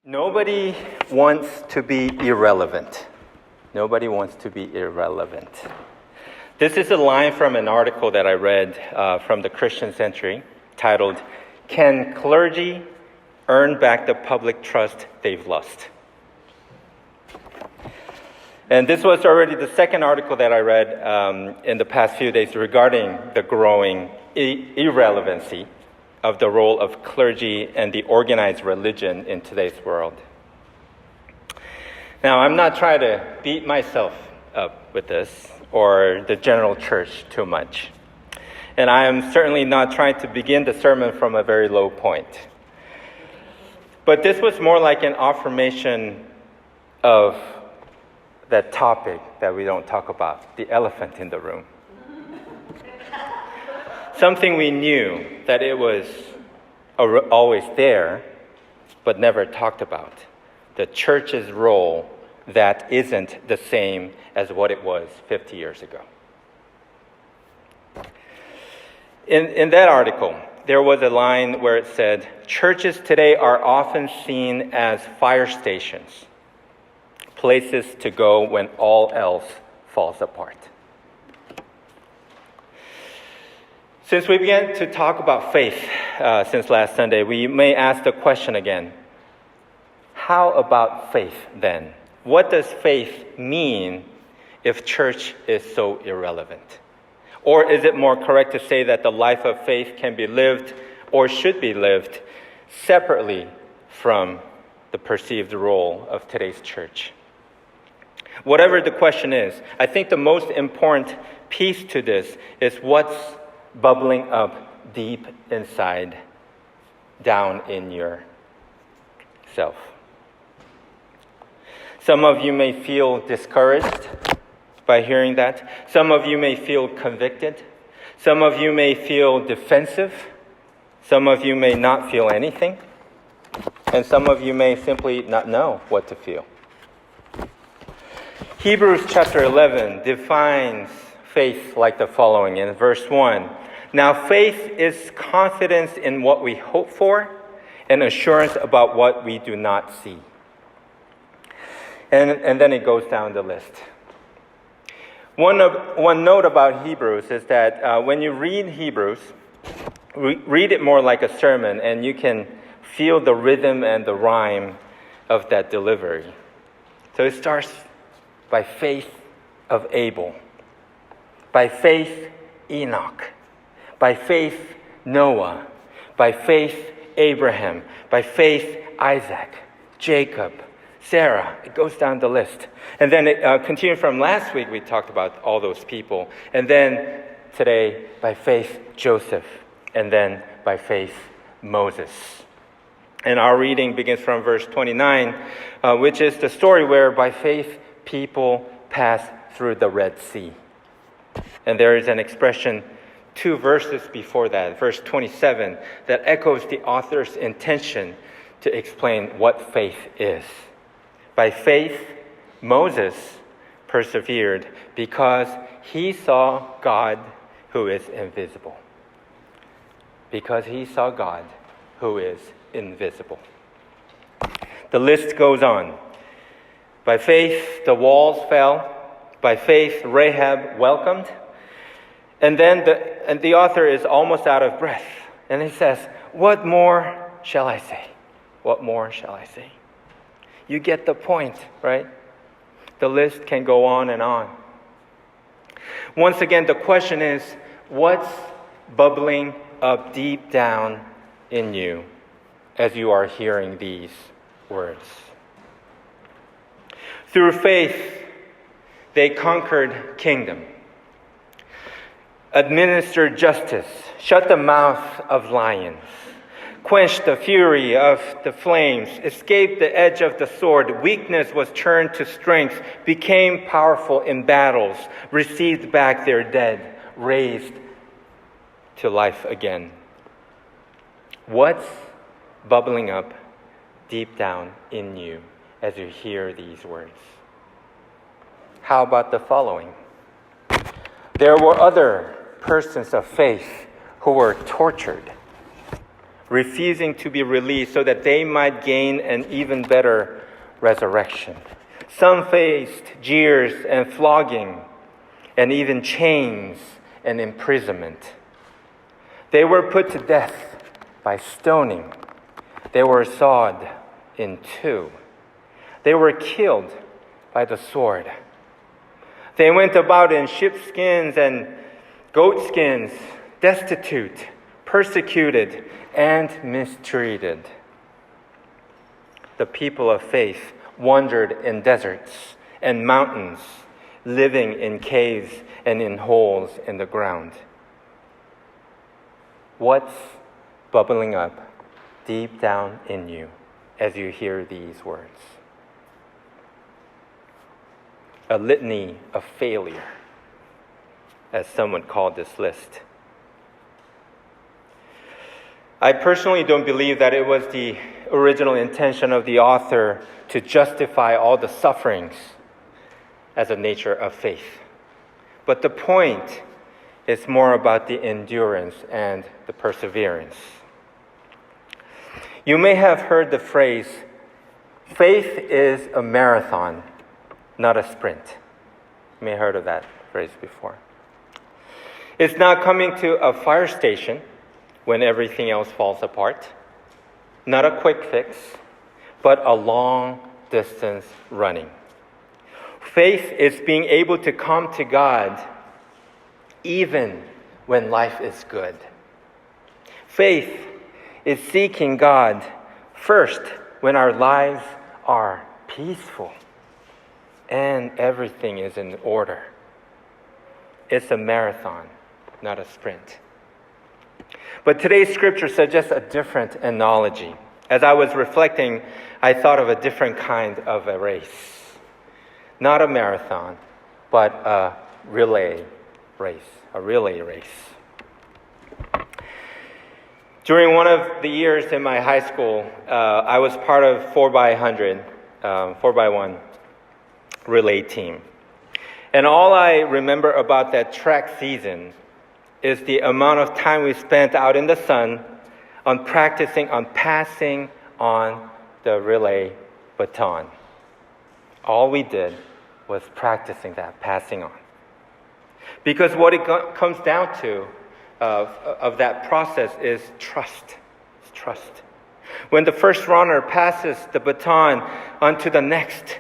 Nobody wants to be irrelevant. Nobody wants to be irrelevant. This is a line from an article that I read from the Christian Century titled, "Can Clergy Earn Back the Public Trust They've Lost?" And this was already the second article that I read in the past few days regarding the growing irrelevancy of the role of clergy and the organized religion in today's world. Now, I'm not trying to beat myself up with this or the general church too much. And I am certainly not trying to begin the sermon from a very low point. But this was more like an affirmation of that topic that we don't talk about, the elephant in the room. Something we knew that it was always there, but never talked about. The church's role that isn't the same as what it was 50 years ago. In that article, there was a line where it said, "Churches today are often seen as fire stations, places to go when all else falls apart." Since we began to talk about faith since last Sunday, we may ask the question again, how about faith then? What does faith mean if church is so irrelevant? Or is it more correct to say that the life of faith can be lived or should be lived separately from the perceived role of today's church? Whatever the question is, I think the most important piece to this is what's bubbling up deep inside, down in yourself. Some of you may feel discouraged by hearing that. Some of you may feel convicted. Some of you may feel defensive. Some of you may not feel anything. And some of you may simply not know what to feel. Hebrews chapter 11 defines faith like the following in verse 1. "Now faith is confidence in what we hope for and assurance about what we do not see." And then it goes down the list. One note about Hebrews is that when you read Hebrews, read it more like a sermon, and you can feel the rhythm and the rhyme of that delivery. So it starts by faith of Abel, by faith Enoch, by faith Noah, by faith Abraham, by faith Isaac, Jacob, Sarah. It goes down the list. And then it continued from last week, we talked about all those people. And then today, by faith Joseph, and then by faith Moses. And our reading begins from verse 29, which is the story where by faith people passed through the Red Sea. And there is an expression 2 verses before that, verse 27, that echoes the author's intention to explain what faith is. By faith, Moses persevered because he saw God who is invisible. Because he saw God who is invisible. The list goes on. By faith, the walls fell. By faith, Rahab welcomed. And then the author is almost out of breath. And he says, "What more shall I say? What more shall I say?" You get the point, right? The list can go on and on. Once again, the question is, what's bubbling up deep down in you as you are hearing these words? Through faith, they conquered kingdom, administered justice, shut the mouth of lions, quenched the fury of the flames, escaped the edge of the sword, weakness was turned to strength, became powerful in battles, received back their dead, raised to life again. What's bubbling up deep down in you as you hear these words? How about the following? There were other persons of faith who were tortured, refusing to be released so that they might gain an even better resurrection. Some faced jeers and flogging, and even chains and imprisonment. They were put to death by stoning. They were sawed in two. They were killed by the sword. They went about in sheepskins and goatskins, destitute, persecuted, and mistreated. The people of faith wandered in deserts and mountains, living in caves and in holes in the ground. What's bubbling up deep down in you as you hear these words? A litany of failure, as someone called this list. I personally don't believe that it was the original intention of the author to justify all the sufferings as a nature of faith. But the point is more about the endurance and the perseverance. You may have heard the phrase, faith is a marathon, not a sprint. You may have heard of that phrase before. It's not coming to a fire station when everything else falls apart. Not a quick fix, but a long distance running. Faith is being able to come to God even when life is good. Faith is seeking God first when our lives are peaceful and everything is in order. It's a marathon, not a sprint. But today's scripture suggests a different analogy. As I was reflecting, I thought of a different kind of a race. Not a marathon, but a relay race. During one of the years in my high school, I was part of 4x100, 4x1 relay team. And all I remember about that track season is the amount of time we spent out in the sun on practicing, on passing on the relay baton. All we did was practicing that, passing on. Because what it comes down to of that process is trust. It's trust. When the first runner passes the baton onto the next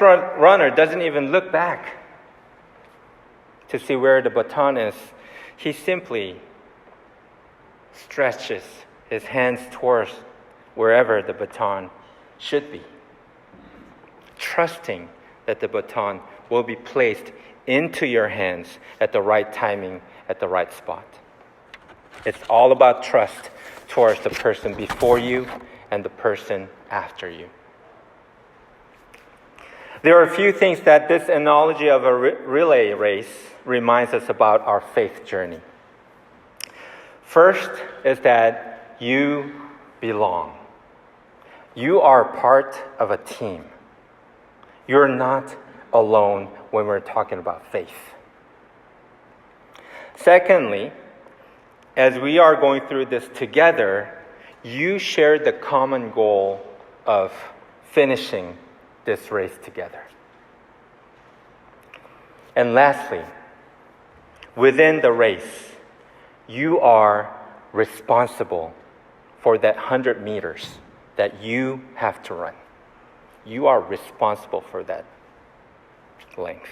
runner doesn't even look back to see where the baton is. He simply stretches his hands towards wherever the baton should be, trusting that the baton will be placed into your hands at the right timing, at the right spot. It's all about trust towards the person before you and the person after you. There are a few things that this analogy of a relay race reminds us about our faith journey. First is that you belong. You are part of a team. You're not alone when we're talking about faith. Secondly, as we are going through this together, you share the common goal of finishing this race together. And lastly, within the race, you are responsible for that 100 meters that you have to run. You are responsible for that length.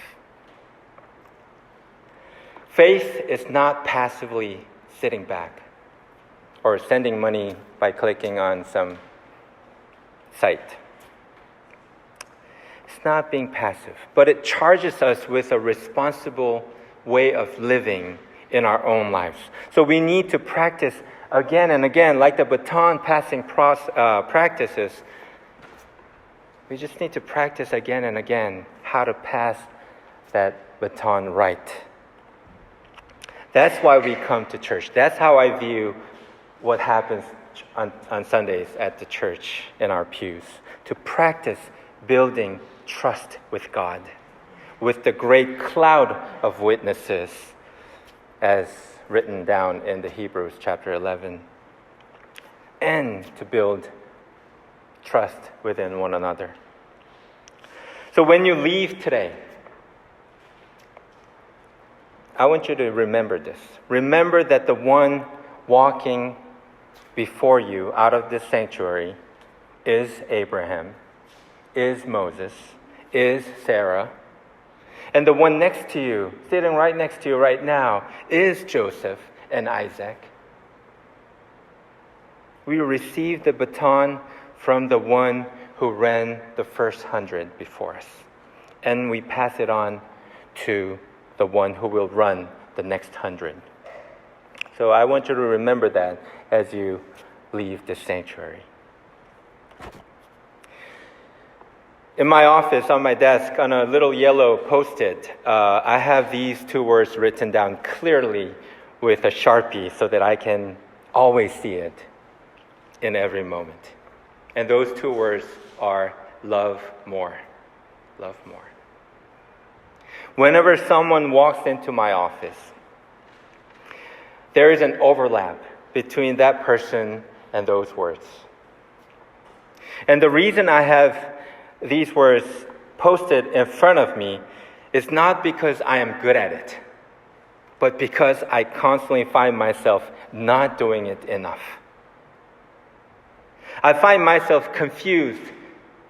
Faith is not passively sitting back or sending money by clicking on some site. It's not being passive, but it charges us with a responsible way of living in our own lives. So we need to practice again and again, like the baton passing practices. We just need to practice again and again how to pass that baton right. That's why we come to church. That's how I view what happens on Sundays at the church in our pews. To practice building trust with God, with the great cloud of witnesses, as written down in the Hebrews chapter 11. and to build trust within one another. So when you leave today, I want you to remember this. Remember that the one walking before you out of this sanctuary is Abraham, is Moses, is Sarah, and the one next to you, sitting right next to you right now, is Joseph and Isaac. We receive the baton from the one who ran the first 100 before us, and we pass it on to the one who will run the next 100. So I want you to remember that as you leave this sanctuary. In my office, on my desk, on a little yellow Post-it, I have these two words written down clearly with a Sharpie so that I can always see it in every moment. And those two words are love more. Love more. Whenever someone walks into my office, there is an overlap between that person and those words. And the reason I have these words posted in front of me is not because I am good at it, but because I constantly find myself not doing it enough. I find myself confused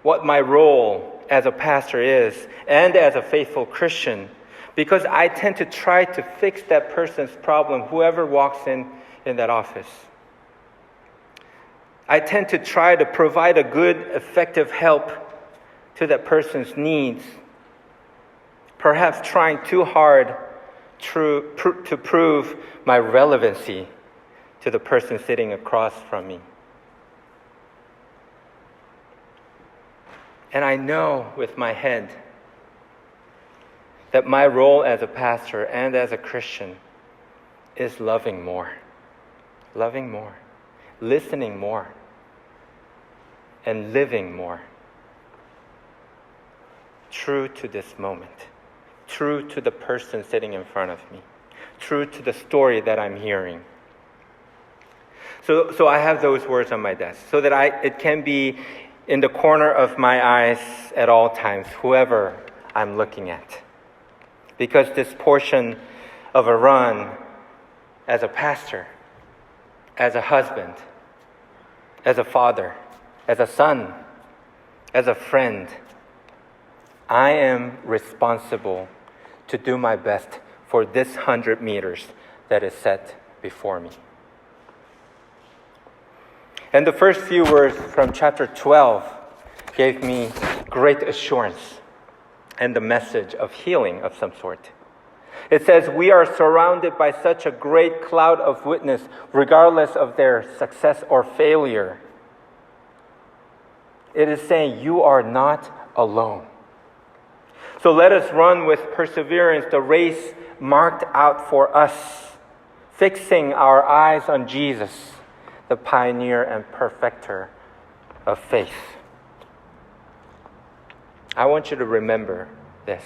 what my role as a pastor is and as a faithful Christian, because I tend to try to fix that person's problem, whoever walks in that office. I tend to try to provide a good, effective help to that person's needs, perhaps trying too hard to prove my relevancy to the person sitting across from me. And I know with my head that my role as a pastor and as a Christian is loving more, listening more, and living more. True to this moment, true to the person sitting in front of me, true to the story that I'm hearing. So I have those words on my desk so that it can be in the corner of my eyes at all times, whoever I'm looking at. Because this portion of a run as a pastor, as a husband, as a father, as a son, as a friend, I am responsible to do my best for this 100 meters that is set before me. And the first few words from chapter 12 gave me great assurance and the message of healing of some sort. It says, we are surrounded by such a great cloud of witness, regardless of their success or failure. It is saying, you are not alone. So let us run with perseverance the race marked out for us, fixing our eyes on Jesus, the pioneer and perfecter of faith. I want you to remember this.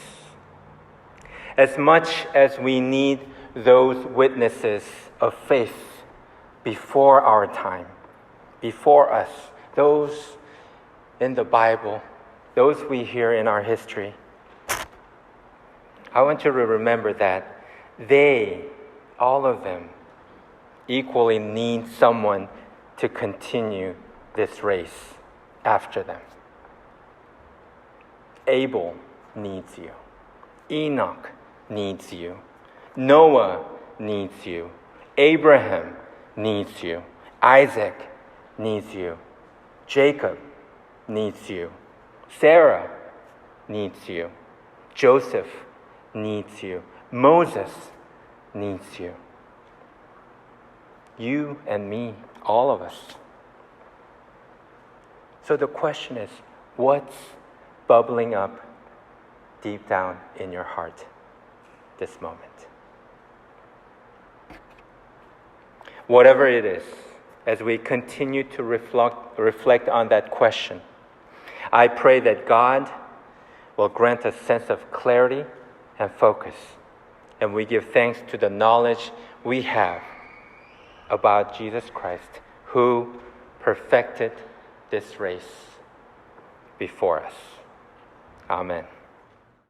As much as we need those witnesses of faith before our time, before us, those in the Bible, those we hear in our history, I want you to remember that they, all of them, equally need someone to continue this race after them. Abel needs you. Enoch needs you. Noah needs you. Abraham needs you. Isaac needs you. Jacob needs you. Sarah needs you. Joseph needs you. Moses needs you. You and me, all of us. So the question is, what's bubbling up deep down in your heart this moment? Whatever it is, as we continue to reflect on that question, I pray that God will grant a sense of clarity and focus, and we give thanks to the knowledge we have about Jesus Christ, who perfected this race before us. Amen.